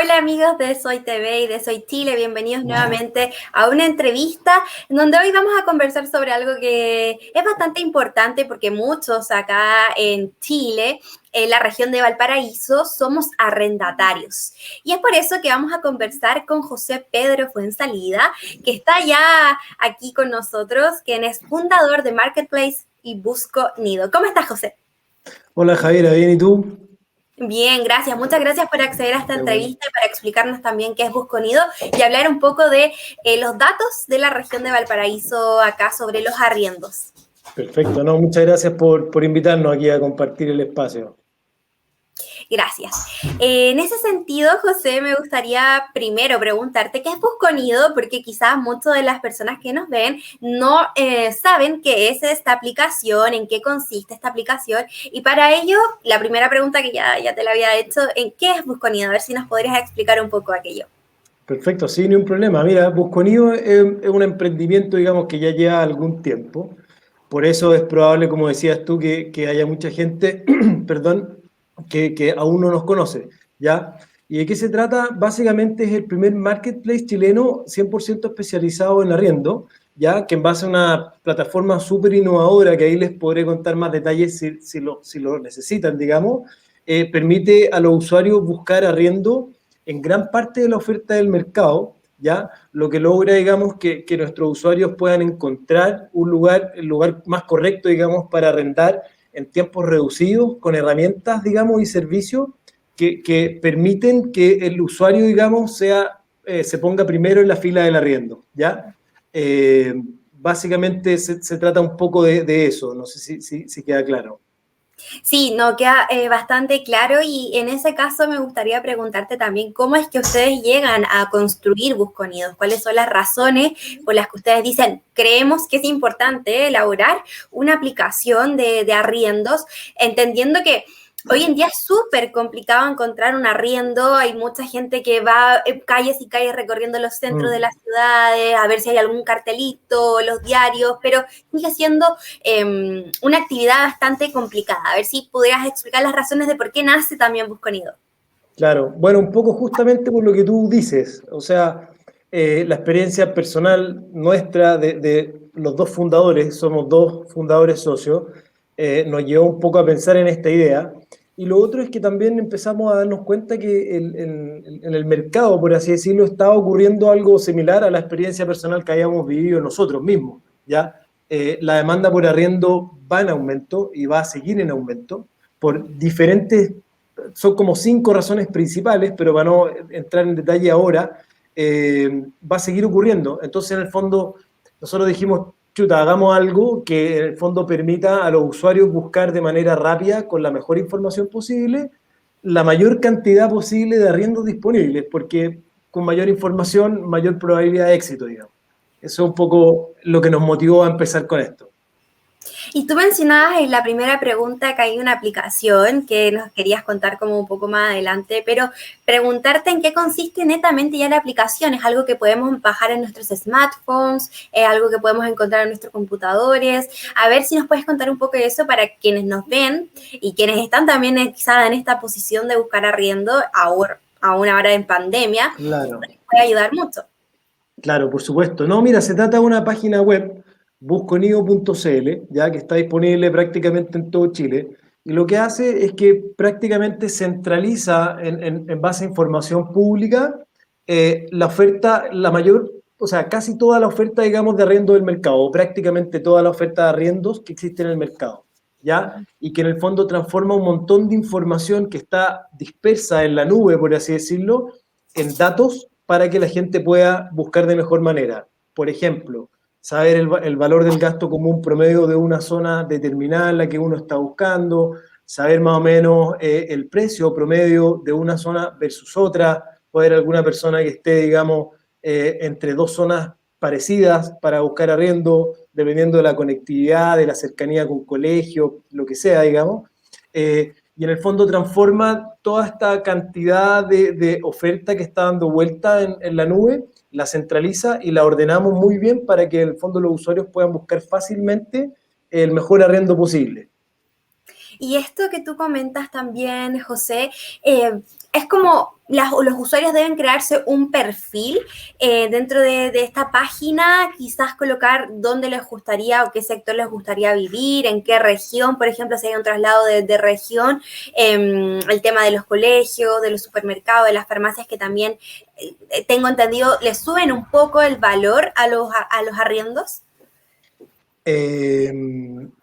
Hola amigos de Soy TV y de Soy Chile, bienvenidos nuevamente a una entrevista en donde hoy vamos a conversar sobre algo que es bastante importante porque muchos acá en Chile, en la región de Valparaíso, somos arrendatarios. Y es por eso que vamos a conversar con José Pedro Fuenzalida, que está ya aquí con nosotros, quien es fundador de Marketplace y Busco Nido. ¿Cómo estás, José? Hola Javiera, ¿bien y tú? Bien, gracias. Muchas gracias por acceder a esta Qué bueno. entrevista y para explicarnos también qué es Busco Nido y hablar un poco de los datos de la región de Valparaíso acá sobre los arriendos. Perfecto, no, muchas gracias por invitarnos aquí a compartir el espacio. Gracias. En ese sentido, José, me gustaría primero preguntarte qué es Busco Nido, porque quizás muchas de las personas que nos ven no saben qué es esta aplicación, en qué consiste esta aplicación. Y para ello, la primera pregunta que ya te la había hecho, ¿en qué es Busco Nido? A ver si nos podrías explicar un poco aquello. Perfecto, sí, ni un problema. Mira, Busconido es un emprendimiento, digamos, que ya lleva algún tiempo. Por eso es probable, como decías tú, que haya mucha gente, perdón, que aún no nos conoce, ¿ya? ¿Y de qué se trata? Básicamente es el primer marketplace chileno 100% especializado en arriendo, ¿ya? Que en base a una plataforma súper innovadora, que ahí les podré contar más detalles si lo necesitan, digamos, permite a los usuarios buscar arriendo en gran parte de la oferta del mercado, ¿ya? Lo que logra, digamos, que nuestros usuarios puedan encontrar el lugar más correcto, digamos, para arrendar en tiempos reducidos, con herramientas, digamos, y servicios que permiten que el usuario, digamos, se ponga primero en la fila del arriendo, ¿ya? Básicamente se trata un poco de eso, no sé si queda claro. Sí, no, queda bastante claro y en ese caso me gustaría preguntarte también cómo es que ustedes llegan a construir Busconidos, cuáles son las razones por las que ustedes dicen, creemos que es importante elaborar una aplicación de arriendos, entendiendo que hoy en día es súper complicado encontrar un arriendo, hay mucha gente que va calles y calles recorriendo los centros de Mm. las ciudades a ver si hay algún cartelito, los diarios, pero sigue siendo una actividad bastante complicada. A ver si pudieras explicar las razones de por qué nace también Busconido. Claro, bueno, un poco justamente por lo que tú dices, o sea, la experiencia personal nuestra de los dos fundadores, somos dos fundadores socios, nos llevó un poco a pensar en esta idea. Y lo otro es que también empezamos a darnos cuenta que en el mercado, por así decirlo, estaba ocurriendo algo similar a la experiencia personal que habíamos vivido nosotros mismos, ¿ya? La demanda por arriendo va en aumento y va a seguir en aumento por diferentes son como 5 razones principales, pero para no entrar en detalle ahora, va a seguir ocurriendo. Entonces, en el fondo, nosotros dijimos, chuta, hagamos algo que en el fondo permita a los usuarios buscar de manera rápida, con la mejor información posible, la mayor cantidad posible de arriendos disponibles, porque con mayor información, mayor probabilidad de éxito, digamos. Eso es un poco lo que nos motivó a empezar con esto. Y tú mencionabas en la primera pregunta que hay una aplicación que nos querías contar como un poco más adelante, pero preguntarte en qué consiste netamente ya la aplicación. ¿Es algo que podemos bajar en nuestros smartphones? ¿Es algo que podemos encontrar en nuestros computadores? A ver si nos puedes contar un poco de eso para quienes nos ven y quienes están también quizás en esta posición de buscar arriendo ahora, a una hora en pandemia, Claro. puede ayudar mucho. Claro, por supuesto. No, mira, se trata de una página web, busconido.cl, ya que está disponible prácticamente en todo Chile. Y lo que hace es que prácticamente centraliza en base a información pública la oferta, la mayor, o sea, casi toda la oferta, digamos, de arriendo del mercado, o prácticamente toda la oferta de arriendos que existe en el mercado, ¿ya? Y que en el fondo transforma un montón de información que está dispersa en la nube, por así decirlo, en datos para que la gente pueda buscar de mejor manera. Por ejemplo, saber el valor del gasto común promedio de una zona determinada en la que uno está buscando, saber más o menos el precio promedio de una zona versus otra, poder alguna persona que esté, digamos, entre dos zonas parecidas para buscar arriendo, dependiendo de la conectividad, de la cercanía con colegio, lo que sea, digamos. Y en el fondo transforma toda esta cantidad de oferta que está dando vuelta en la nube, la centraliza y la ordenamos muy bien para que en el fondo los usuarios puedan buscar fácilmente el mejor arriendo posible. Y esto que tú comentas también, José, es como los usuarios deben crearse un perfil dentro de esta página, quizás colocar dónde les gustaría o qué sector les gustaría vivir, en qué región, por ejemplo, si hay un traslado de región, el tema de los colegios, de los supermercados, de las farmacias que también, tengo entendido, les suben un poco el valor a los arriendos.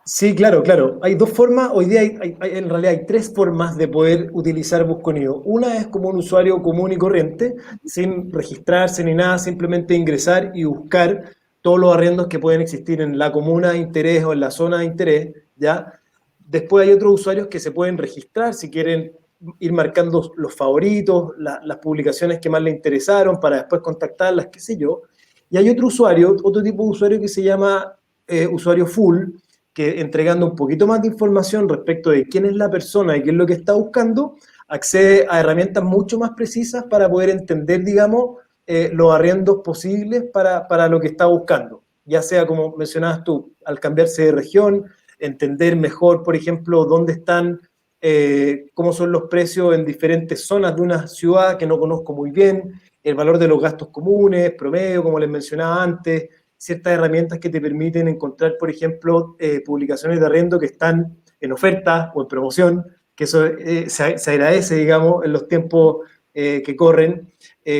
Sí, claro, claro. Hay dos formas, hoy día en realidad hay tres formas de poder utilizar Busconeo. Una es como un usuario común y corriente, sin registrarse ni nada, simplemente ingresar y buscar todos los arriendos que pueden existir en la comuna de interés o en la zona de interés, ¿ya? Después hay otros usuarios que se pueden registrar si quieren ir marcando los favoritos, las publicaciones que más les interesaron para después contactarlas, qué sé yo. Y hay otro usuario, otro tipo de usuario que se llama usuario full, que entregando un poquito más de información respecto de quién es la persona y qué es lo que está buscando, accede a herramientas mucho más precisas para poder entender, digamos, los arriendos posibles para lo que está buscando. Ya sea, como mencionabas tú, al cambiarse de región, entender mejor, por ejemplo, dónde están, cómo son los precios en diferentes zonas de una ciudad que no conozco muy bien, el valor de los gastos comunes, promedio, como les mencionaba antes, ciertas herramientas que te permiten encontrar, por ejemplo, publicaciones de arriendo que están en oferta o en promoción, que eso se agradece, digamos, en los tiempos que corren.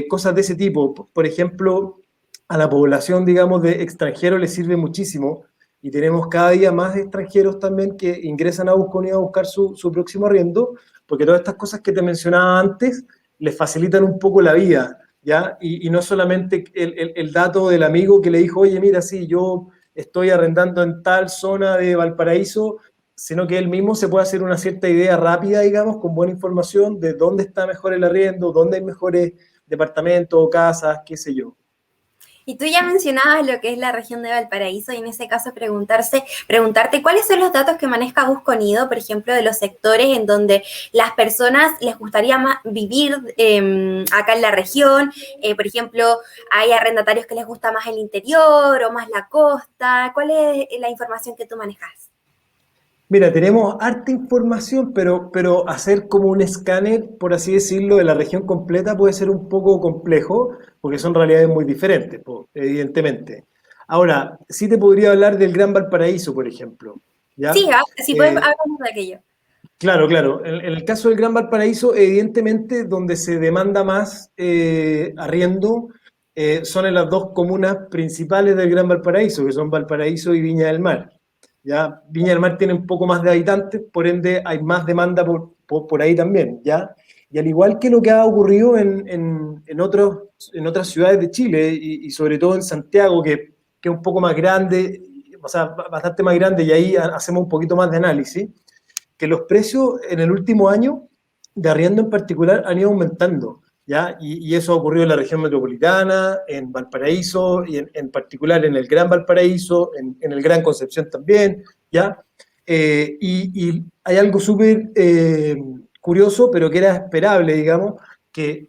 Cosas de ese tipo. Por ejemplo, a la población, digamos, de extranjeros les sirve muchísimo y tenemos cada día más extranjeros también que ingresan a Busconi a buscar su próximo arriendo, porque todas estas cosas que te mencionaba antes les facilitan un poco la vida. ¿Ya? Y no solamente el dato del amigo que le dijo, oye, mira, sí, yo estoy arrendando en tal zona de Valparaíso, sino que él mismo se puede hacer una cierta idea rápida, digamos, con buena información de dónde está mejor el arriendo, dónde hay mejores departamentos o casas, qué sé yo. Y tú ya mencionabas lo que es la región de Valparaíso y en ese caso preguntarte cuáles son los datos que maneja Busconido, por ejemplo, de los sectores en donde las personas les gustaría más vivir acá en la región. Por ejemplo, hay arrendatarios que les gusta más el interior o más la costa. ¿Cuál es la información que tú manejas? Mira, tenemos harta información, pero hacer como un escáner, por así decirlo, de la región completa puede ser un poco complejo, porque son realidades muy diferentes, evidentemente. Ahora, sí te podría hablar del Gran Valparaíso, por ejemplo, Sí, ¿ya? si puedes, Eh, hablamos de aquello. claro, claro. En el caso del Gran Valparaíso, evidentemente, donde se demanda más arriendo son en las dos comunas principales del Gran Valparaíso, que son Valparaíso y Viña del Mar. ¿Ya? Viña del Mar tiene un poco más de habitantes, por ende hay más demanda por ahí también, ¿ya? Y al igual que lo que ha ocurrido en otras ciudades de Chile y sobre todo en Santiago, que es un poco más grande, o sea, bastante más grande, y ahí hacemos un poquito más de análisis, que los precios en el último año de arriendo en particular han ido aumentando, ¿ya? Y eso ha ocurrido en la región metropolitana, en Valparaíso, y en particular en el Gran Valparaíso, en el Gran Concepción también, ¿ya? Y hay algo súper curioso, pero que era esperable, digamos, que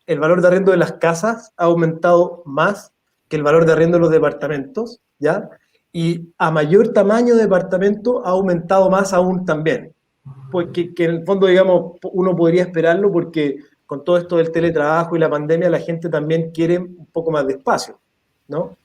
el valor de arriendo de las casas ha aumentado más que el valor de arriendo de los departamentos, ¿ya? Y a mayor tamaño de departamento ha aumentado más aún también. Pues que en el fondo, digamos, uno podría esperarlo porque con todo esto del teletrabajo y la pandemia, la gente también quiere un poco más de espacio, ¿no?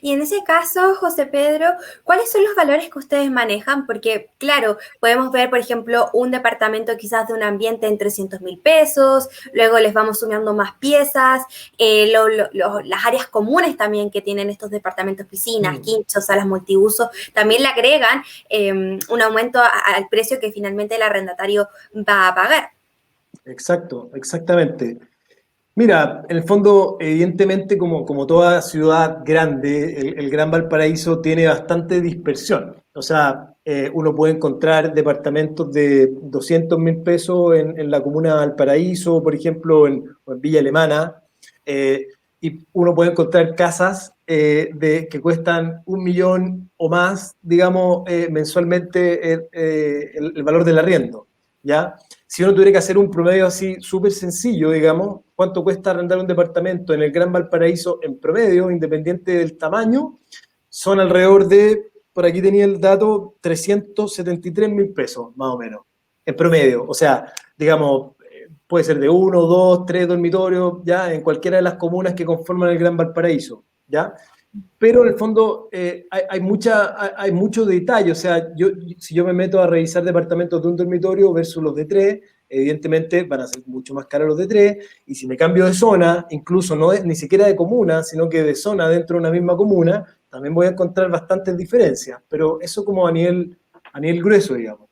Y en ese caso, José Pedro, ¿cuáles son los valores que ustedes manejan? Porque, claro, podemos ver, por ejemplo, un departamento quizás de un ambiente en 300.000 pesos, luego les vamos sumando más piezas, las áreas comunes también que tienen estos departamentos, piscinas, Mm. quinchos, salas multiuso, también le agregan un aumento al precio que finalmente el arrendatario va a pagar. Exacto, exactamente. Mira, en el fondo, evidentemente, como toda ciudad grande, el Gran Valparaíso tiene bastante dispersión. O sea, uno puede encontrar departamentos de 200.000 pesos en la comuna de Valparaíso, por ejemplo, o en Villa Alemana, eh, y uno puede encontrar casas que cuestan 1 millón o más, digamos, mensualmente el valor del arriendo, ¿ya? Si uno tuviera que hacer un promedio así súper sencillo, digamos, ¿cuánto cuesta arrendar un departamento en el Gran Valparaíso en promedio, independiente del tamaño? Son alrededor de, por aquí tenía el dato, 373.000 pesos, más o menos, en promedio. O sea, digamos, puede ser de uno, dos, tres dormitorios, ya, en cualquiera de las comunas que conforman el Gran Valparaíso, ¿ya? Pero en el fondo hay mucho detalle, o sea, si yo me meto a revisar departamentos de un dormitorio versus los de tres, evidentemente van a ser mucho más caros los de tres, y si me cambio de zona, incluso no es ni siquiera de comuna, sino que de zona dentro de una misma comuna, también voy a encontrar bastantes diferencias, pero eso como a nivel grueso, digamos.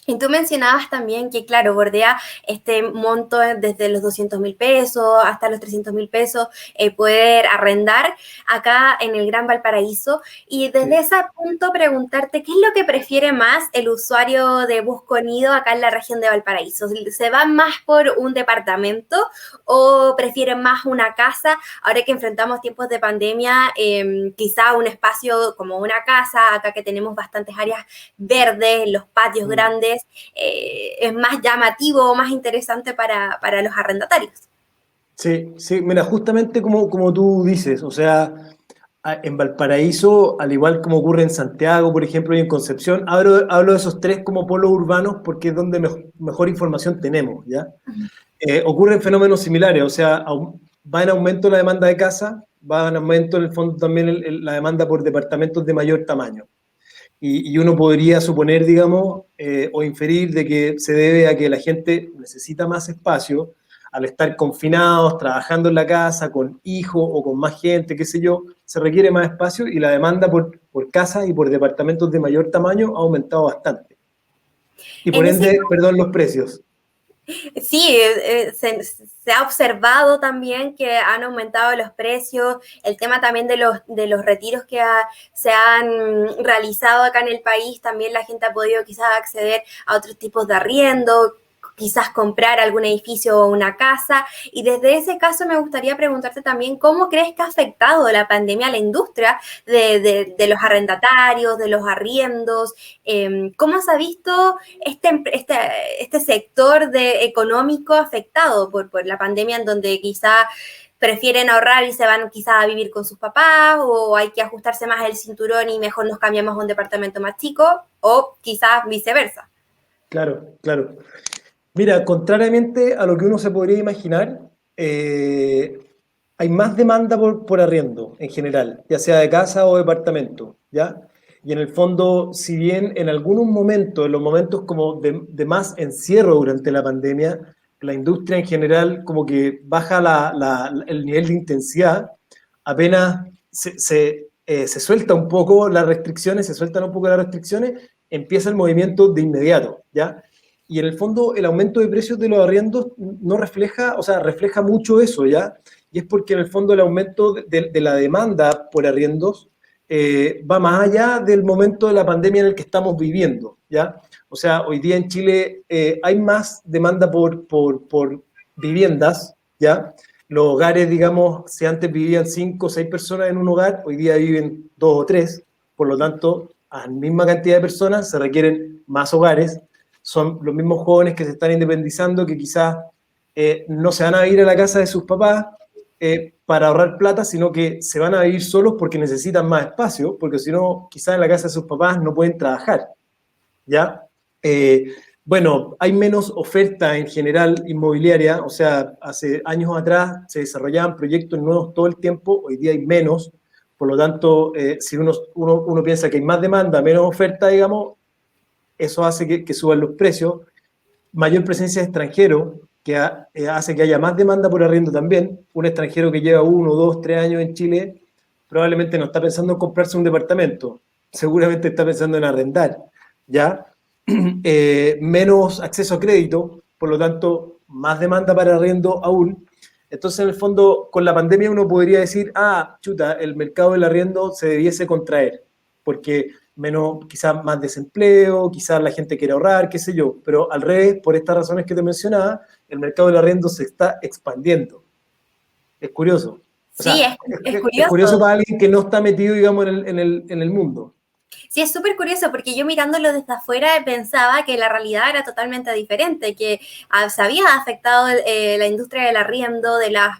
Y tú mencionabas también que, claro, bordea este monto desde los 200.000 pesos hasta los 300.000 pesos, poder arrendar acá en el Gran Valparaíso. Y desde ese punto preguntarte, ¿qué es lo que prefiere más el usuario de Busconido acá en la región de Valparaíso? ¿Se va más por un departamento o prefieren más una casa? Ahora que enfrentamos tiempos de pandemia, quizá un espacio como una casa, acá que tenemos bastantes áreas verdes, los patios grandes, es más llamativo, más interesante para los arrendatarios. Sí, sí, mira, justamente como tú dices, o sea, en Valparaíso, al igual como ocurre en Santiago, por ejemplo, y en Concepción, hablo de esos tres como polos urbanos porque es donde mejor información tenemos, ¿ya? Ocurren fenómenos similares, o sea, va en aumento la demanda de casa, va en aumento en el fondo también la demanda por departamentos de mayor tamaño. Y uno podría suponer, digamos, o inferir de que se debe a que la gente necesita más espacio al estar confinados, trabajando en la casa, con hijos o con más gente, qué sé yo, se requiere más espacio y la demanda por casas y por departamentos de mayor tamaño ha aumentado bastante. Y por En ese ende, perdón, los precios. Sí, se ha observado también que han aumentado los precios, el tema también de los retiros que se han realizado acá en el país, también la gente ha podido quizás acceder a otros tipos de arriendo, quizás comprar algún edificio o una casa. Y desde ese caso me gustaría preguntarte también cómo crees que ha afectado la pandemia a la industria de los arrendatarios, de los arriendos, cómo se ha visto este sector económico afectado por la pandemia, en donde quizá prefieren ahorrar y se van quizá a vivir con sus papás, o hay que ajustarse más el cinturón y mejor nos cambiamos a un departamento más chico, o quizás viceversa. Claro, claro. Mira, contrariamente a lo que uno se podría imaginar, hay más demanda por arriendo en general, ya sea de casa o departamento, ¿ya? Y en el fondo, si bien en algunos momentos, en los momentos como de más encierro durante la pandemia, la industria en general como que baja el nivel de intensidad, apenas se suelta un poco las restricciones, se sueltan un poco las restricciones, empieza el movimiento de inmediato, ¿ya? Y en el fondo el aumento de precios de los arriendos no refleja, o sea, refleja mucho eso, ¿ya? Y es porque en el fondo el aumento de la demanda por arriendos va más allá del momento de la pandemia en el que estamos viviendo, ¿ya? O sea, hoy día en Chile hay más demanda por viviendas, ¿ya? Los hogares, digamos, si antes vivían 5 o 6 personas en un hogar, hoy día viven 2 o 3, por lo tanto, a la misma cantidad de personas se requieren más hogares, son los mismos jóvenes que se están independizando, que quizás no se van a ir a la casa de sus papás para ahorrar plata, sino que se van a vivir solos porque necesitan más espacio, porque si no, quizás en la casa de sus papás no pueden trabajar, ¿ya? Bueno, hay menos oferta en general inmobiliaria, o sea, hace años atrás se desarrollaban proyectos nuevos todo el tiempo, hoy día hay menos, por lo tanto, si uno piensa que hay más demanda, menos oferta, digamos, eso hace que suban los precios, mayor presencia de extranjeros, que hace que haya más demanda por arriendo también. Un extranjero que lleva 1, 2, 3 años en Chile probablemente no está pensando en comprarse un departamento, seguramente está pensando en arrendar, ¿ya? Menos acceso a crédito, por lo tanto, más demanda para arriendo aún. Entonces, en el fondo, con la pandemia uno podría decir, chuta, el mercado del arriendo se debiese contraer, porque menos, quizás más desempleo, quizás la gente quiere ahorrar, qué sé yo, pero al revés, por estas razones que te mencionaba, el mercado del arriendo se está expandiendo. Es curioso. O Sí, sea, es es curioso curioso. para alguien que no está metido, digamos, en el mundo. Sí, es súper curioso porque yo mirándolo desde afuera pensaba que la realidad era totalmente diferente, que se había afectado la industria del arriendo, de las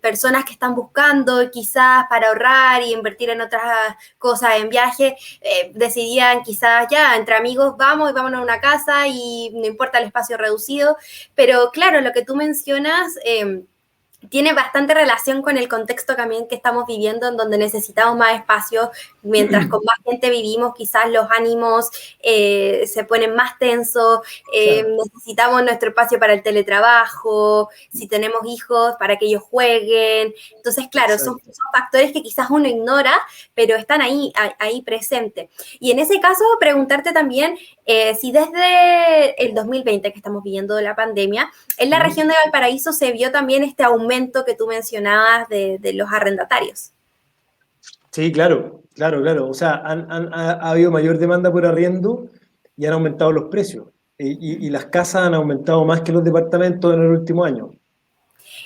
personas que están buscando quizás para ahorrar y invertir en otras cosas, en viajes, decidían quizás ya entre amigos vamos y vámonos a una casa y no importa el espacio reducido, pero claro, lo que tú mencionas... tiene bastante relación con el contexto también que estamos viviendo, en donde necesitamos más espacio, mientras con más gente vivimos, quizás los ánimos se ponen más tensos, Claro, necesitamos nuestro espacio para el teletrabajo, si tenemos hijos, para que ellos jueguen. Entonces, claro, exacto. son factores que quizás uno ignora, pero están ahí presentes. Y en ese caso, preguntarte también si desde el 2020 que estamos viviendo la pandemia, en la región de Valparaíso se vio también este aumento que tú mencionabas de los arrendatarios. Sí, claro, claro, claro. O sea, ha habido mayor demanda por arriendo y han aumentado los precios. Y las casas han aumentado más que los departamentos en el último año.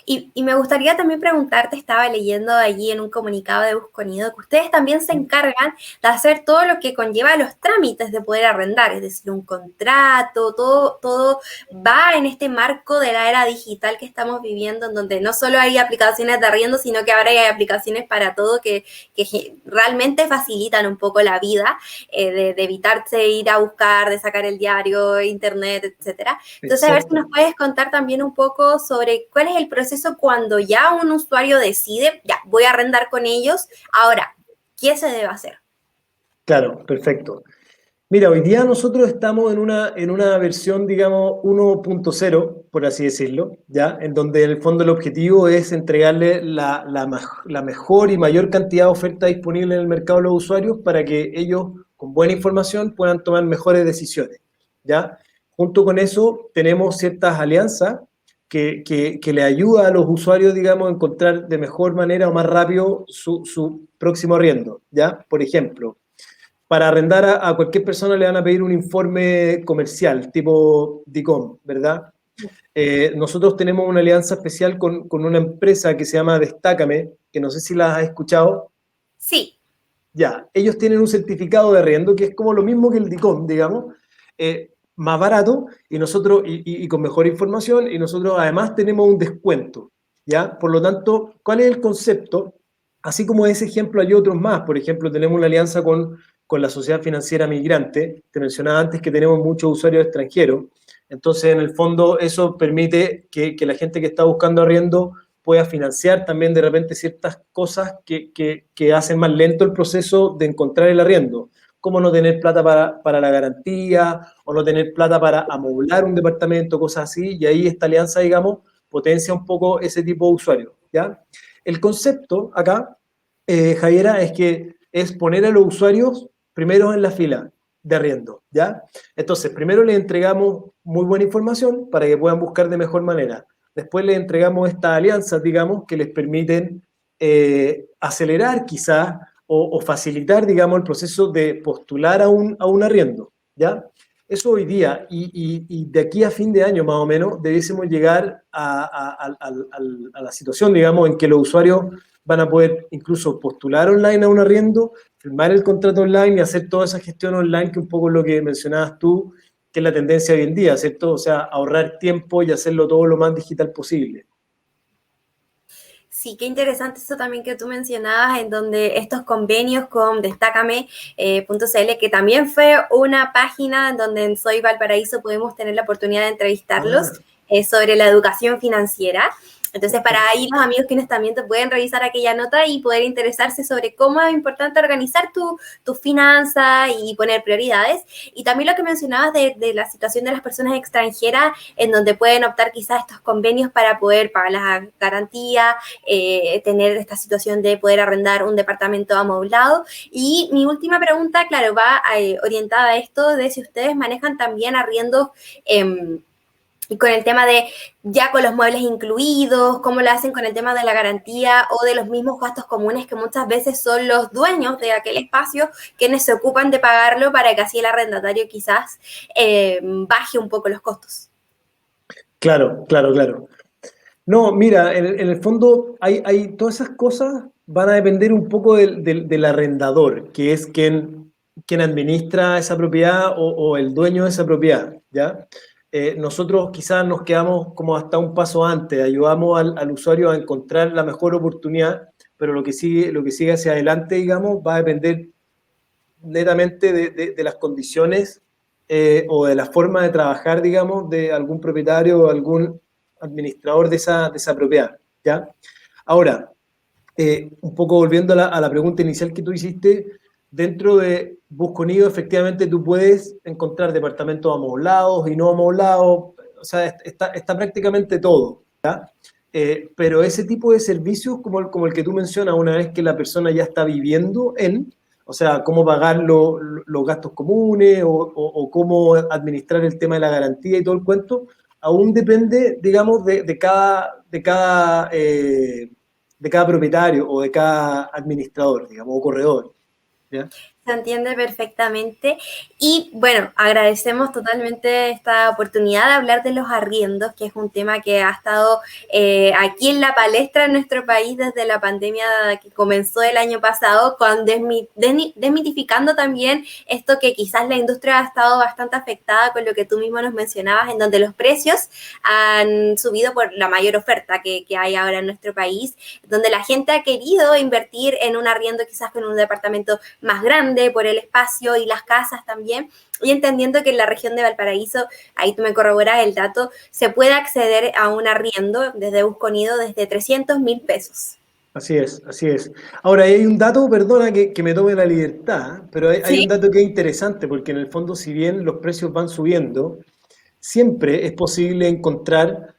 Y me gustaría también preguntarte, estaba leyendo allí en un comunicado de Busconido, que ustedes también se encargan de hacer todo lo que conlleva los trámites de poder arrendar, es decir, un contrato, todo va en este marco de la era digital que estamos viviendo, en donde no solo hay aplicaciones de arriendo, sino que ahora hay aplicaciones para todo que realmente facilitan un poco la vida, de evitarse ir a buscar, de sacar el diario, internet, etcétera. Entonces, a ver si Exacto. nos puedes contar también un poco sobre cuál es el proceso cuando ya un usuario decide, ya, voy a arrendar con ellos. Ahora, ¿qué se debe hacer? Claro, perfecto. Mira, hoy día nosotros estamos en una versión, digamos, 1.0, por así decirlo, ¿ya? En donde en el fondo el objetivo es entregarle la mejor y mayor cantidad de oferta disponible en el mercado a los usuarios para que ellos, con buena información, puedan tomar mejores decisiones, ¿ya? Junto con eso, tenemos ciertas alianzas que le ayuda a los usuarios, digamos, a encontrar de mejor manera o más rápido su próximo arriendo, ¿ya? Por ejemplo, para arrendar a cualquier persona le van a pedir un informe comercial, tipo DICOM, ¿verdad? Nosotros tenemos una alianza especial con una empresa que se llama Destácame, que no sé si la has escuchado. Sí, Ya, ellos tienen un certificado de arriendo que es como lo mismo que el DICOM, digamos, más barato y nosotros y con mejor información y nosotros además tenemos un descuento, ¿ya? Por lo tanto, ¿cuál es el concepto? Así como ese ejemplo hay otros más. Por ejemplo, tenemos una alianza con la Sociedad Financiera Migrante. Te mencionaba antes que tenemos muchos usuarios extranjeros. Entonces, en el fondo, eso permite que la gente que está buscando arriendo pueda financiar también de repente ciertas cosas que hacen más lento el proceso de encontrar el arriendo, como no tener plata para la garantía o no tener plata para amoblar un departamento, cosas así, y ahí esta alianza, digamos, potencia un poco ese tipo de usuarios, ¿ya? El concepto acá, Javiera, es que es poner a los usuarios primero en la fila de arriendo, ¿ya? Entonces, primero les entregamos muy buena información para que puedan buscar de mejor manera. Después les entregamos estas alianzas, digamos, que les permiten acelerar quizás o facilitar, digamos, el proceso de postular a un arriendo, ¿ya? Eso hoy día, y de aquí a fin de año más o menos, debiésemos llegar a la situación, digamos, en que los usuarios van a poder incluso postular online a un arriendo, firmar el contrato online y hacer toda esa gestión online, que un poco es lo que mencionabas tú, que es la tendencia hoy en día, ¿cierto? O sea, ahorrar tiempo y hacerlo todo lo más digital posible. sí, qué interesante eso también que tú mencionabas, en donde estos convenios con Destácame.cl, que también fue una página en donde en Soy Valparaíso pudimos tener la oportunidad de entrevistarlos Ah, sobre la educación financiera. Entonces, para perfecto. ahí los amigos quienes también te pueden revisar aquella nota y poder interesarse sobre cómo es importante organizar tu finanzas y poner prioridades. Y también lo que mencionabas de la situación de las personas extranjeras, en donde pueden optar quizás estos convenios para poder pagar las garantías, tener esta situación de poder arrendar un departamento amoblado. Y mi última pregunta, claro, va orientada a esto de si ustedes manejan también arriendos y con el tema de ya con los muebles incluidos, cómo lo hacen con el tema de la garantía o de los mismos gastos comunes que muchas veces son los dueños de aquel espacio quienes se ocupan de pagarlo para que así el arrendatario quizás baje un poco los costos. Claro, claro, claro. No, mira, en el fondo hay todas esas cosas, van a depender un poco del arrendador, que es quien administra esa propiedad o el dueño de esa propiedad, ¿ya? Nosotros quizás nos quedamos como hasta un paso antes, ayudamos al usuario a encontrar la mejor oportunidad, pero lo que sigue hacia adelante, digamos, va a depender netamente de las condiciones o de la forma de trabajar, digamos, de algún propietario o algún administrador de esa propiedad, ¿ya? Ahora, un poco volviendo a la pregunta inicial que tú hiciste, dentro de Busconido efectivamente tú puedes encontrar departamentos amoblados y no amoblados, o sea, está prácticamente todo, ¿ya? Pero ese tipo de servicios, como el que tú mencionas, una vez que la persona ya está viviendo o sea, cómo pagar los gastos comunes o cómo administrar el tema de la garantía y todo el cuento, aún depende, digamos, de cada propietario o de cada administrador, digamos, o corredor, ¿ya? Se entiende perfectamente. Y bueno, agradecemos totalmente esta oportunidad de hablar de los arriendos, que es un tema que ha estado aquí en la palestra en nuestro país desde la pandemia que comenzó el año pasado, con desmitificando también esto que quizás la industria ha estado bastante afectada con lo que tú mismo nos mencionabas, en donde los precios han subido por la mayor oferta que hay ahora en nuestro país, donde la gente ha querido invertir en un arriendo quizás con un departamento más grande, por el espacio y las casas también, y entendiendo que en la región de Valparaíso, ahí tú me corroboras el dato, se puede acceder a un arriendo desde Busconido desde 300.000 pesos. Así es, así es. Ahora, hay un dato, perdona que me tome la libertad, pero hay un Sí, dato que es interesante, porque en el fondo, si bien los precios van subiendo, siempre es posible encontrar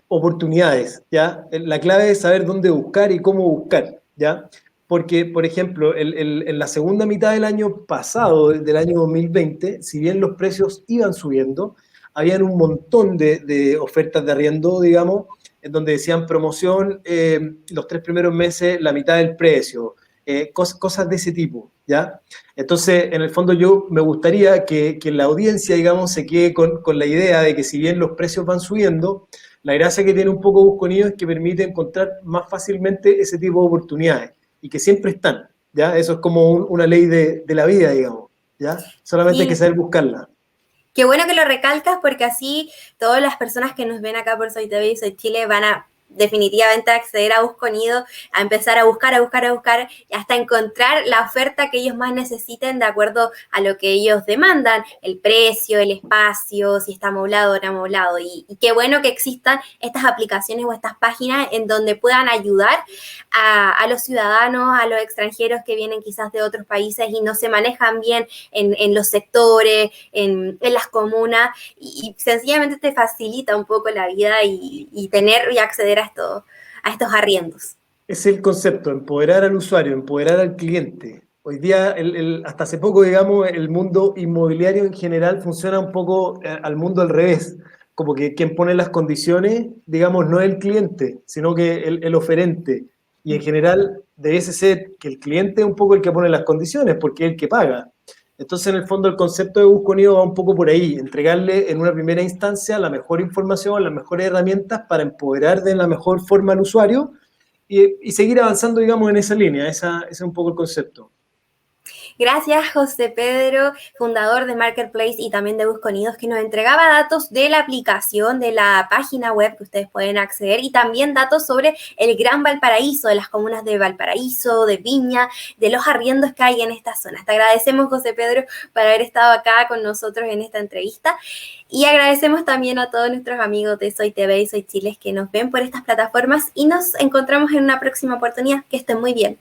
oportunidades, ¿ya? La clave es saber dónde buscar y cómo buscar, ¿ya? Porque, por ejemplo, en la segunda mitad del año pasado, del año 2020, si bien los precios iban subiendo, habían un montón de ofertas de arriendo, digamos, en donde decían promoción, los 3 primeros meses, la mitad del precio, cosas de ese tipo, ¿ya? Entonces, en el fondo yo me gustaría que la audiencia, digamos, se quede con la idea de que si bien los precios van subiendo, la gracia que tiene un poco Busconido es que permite encontrar más fácilmente ese tipo de oportunidades y que siempre están, ¿ya? Eso es como una ley de la vida, digamos, ¿ya? Solamente hay que sí. saber buscarla. Qué bueno que lo recalcas porque así todas las personas que nos ven acá por Soy TV y Soy Chile van a definitivamente acceder a Busconido, a empezar a buscar, a buscar, a buscar, y hasta encontrar la oferta que ellos más necesiten de acuerdo a lo que ellos demandan, el precio, el espacio, si está amoblado o no amoblado. Y qué bueno que existan estas aplicaciones o estas páginas en donde puedan ayudar a los ciudadanos, a los extranjeros que vienen quizás de otros países y no se manejan bien en los sectores, en las comunas, y sencillamente te facilita un poco la vida y tener y acceder a estos arriendos. Es el concepto, empoderar al usuario, empoderar al cliente. Hoy día, hasta hace poco, digamos, el mundo inmobiliario en general funciona un poco al mundo al revés. Como que quien pone las condiciones, digamos, no es el cliente, sino que el oferente. Y en general debe ser que el cliente es un poco el que pone las condiciones, porque es el que paga. Entonces, en el fondo, el concepto de Busconido va un poco por ahí, entregarle en una primera instancia la mejor información, las mejores herramientas para empoderar de la mejor forma al usuario y seguir avanzando, digamos, en esa línea. Ese es un poco el concepto. Gracias, José Pedro, fundador de Marketplace y también de Busconidos, que nos entregaba datos de la aplicación, de la página web que ustedes pueden acceder y también datos sobre el Gran Valparaíso, de las comunas de Valparaíso, de Viña, de los arriendos que hay en esta zona. Te agradecemos, José Pedro, por haber estado acá con nosotros en esta entrevista y agradecemos también a todos nuestros amigos de Soy TV y Soy Chile que nos ven por estas plataformas y nos encontramos en una próxima oportunidad. Que estén muy bien.